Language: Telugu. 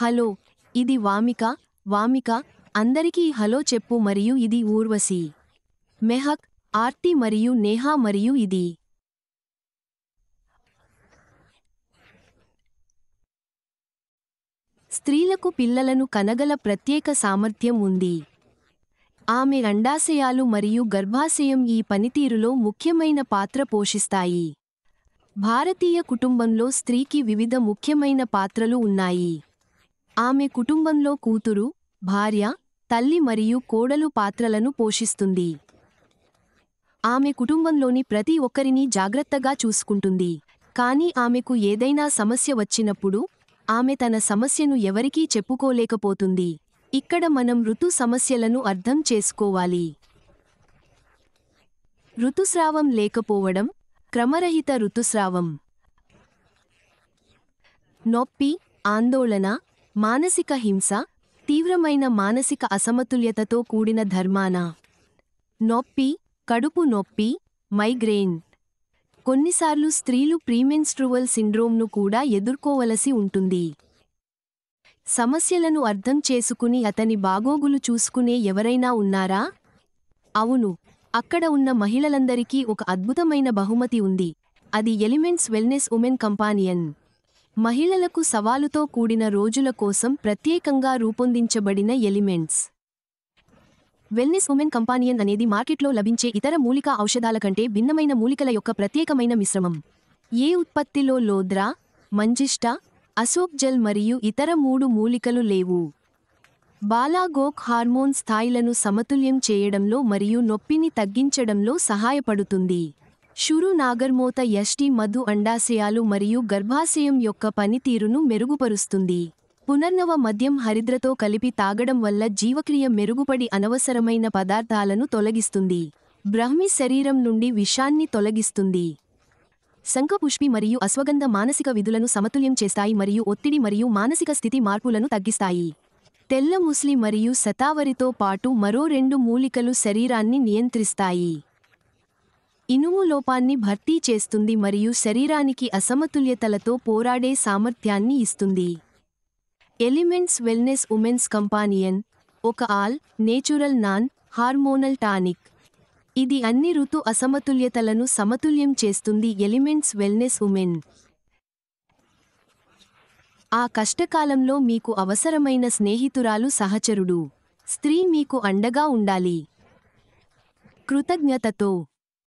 హలో, ఇది వామిక అందరికీ హలో చెప్పు మరియు ఇది ఊర్వశి, మెహక్, ఆర్తి మరియు నేహా మరియు ఇది స్త్రీలకు పిల్లలను కనగల ప్రత్యేక సామర్థ్యం ఉంది. ఆమె అండాశయాలు మరియు గర్భాశయం ఈ పనితీరులో ముఖ్యమైన పాత్ర పోషిస్తాయి. భారతీయ కుటుంబంలో స్త్రీకి వివిధ ముఖ్యమైన పాత్రలు ఉన్నాయి. ఆమె కుటుంబంలో కూతురు, భార్య, తల్లి మరియు కోడలు పాత్రలను పోషిస్తుంది. ఆమె కుటుంబంలోని ప్రతి ఒక్కరిని జాగ్రత్తగా చూసుకుంటుంది. కానీ ఆమెకు ఏదైనా సమస్య వచ్చినప్పుడు, ఆమె తన సమస్యను ఎవరికీ చెప్పుకోలేకపోతుంది. ఇక్కడ మనం ఋతు సమస్యలను అర్థం చేసుకోవాలి. ఋతుస్రావం లేకపోవడం, క్రమరహిత ఋతుస్రావం, నొప్పి, ఆందోళన, మానసిక హింస, తీవ్రమైన మానసిక అసమతుల్యతతో కూడిన ధర్మాన నొప్పి, కడుపు నొప్పి, మైగ్రేన్. కొన్నిసార్లు స్త్రీలు ప్రీమెన్స్ట్రువల్ సిండ్రోమ్ను కూడా ఎదుర్కోవలసి ఉంటుంది. సమస్యలను అర్థం చేసుకుని అతని బాగోగులు చూసుకునే ఎవరైనా ఉన్నారా? అవును, అక్కడ ఉన్న మహిళలందరికీ ఒక అద్భుతమైన బహుమతి ఉంది. అది ఎలిమెంట్స్ వెల్నెస్ ఉమెన్ కంపానియన్. మహిళలకు సవాలుతో కూడిన రోజుల కోసం ప్రత్యేకంగా రూపొందించబడిన ఎలిమెంట్స్ వెల్నెస్ ఉమెన్ కంపానియన్ అనేది మార్కెట్లో లభించే ఇతర మూలికా ఔషధాల కంటే భిన్నమైన మూలికల యొక్క ప్రత్యేకమైన మిశ్రమం. ఏ ఉత్పత్తిలో లోద్రా, మంజిష్ట, అశోక్ జెల్ మరియు ఇతర 3 మూలికలు లేవు. బాలాగోక్ హార్మోన్ స్థాయిలను సమతుల్యం చేయడంలో మరియు నొప్పిని తగ్గించడంలో సహాయపడుతుంది. షురు నాగర్మోత యష్టి మధు అండాశయాలు మరియు గర్భాశయం యొక్క పనితీరును మెరుగుపరుస్తుంది. పునర్నవ మద్యం హరిద్రతో కలిపి తాగడం వల్ల జీవక్రియ మెరుగుపడి అనవసరమైన పదార్థాలను తొలగిస్తుంది. బ్రహ్మి శరీరం నుండి విషాన్ని తొలగిస్తుంది. శంఖపుష్పి మరియు అశ్వగంధ మానసిక విధులను సమతుల్యం చేస్తాయి మరియు ఒత్తిడి మరియు మానసిక స్థితి మార్పులను తగ్గిస్తాయి. తెల్ల ముస్లి మరియు శతావరితో పాటు మరో 2 మూలికలు శరీరాన్ని నియంత్రిస్తాయి. ఇనుము లోపాన్ని భర్తీ చేస్తుంది మరియు శరీరానికి అసమతుల్యతలతో పోరాడే సామర్థ్యాన్ని ఇస్తుంది. ఎలిమెంట్స్ వెల్నెస్ ఉమెన్స్ కంపానియన్ ఒక all natural non hormonal tonic. ఇది అన్ని ఋతు అసమతుల్యతలను సమతుల్యం చేస్తుంది. ఎలిమెంట్స్ వెల్నెస్ ఉమెన్ ఆ కష్టకాలంలో మీకు అవసరమైన స్నేహితురాలు, సహచరుడు. స్త్రీ మీకు అండగా ఉండాలి. కృతజ్ఞతతో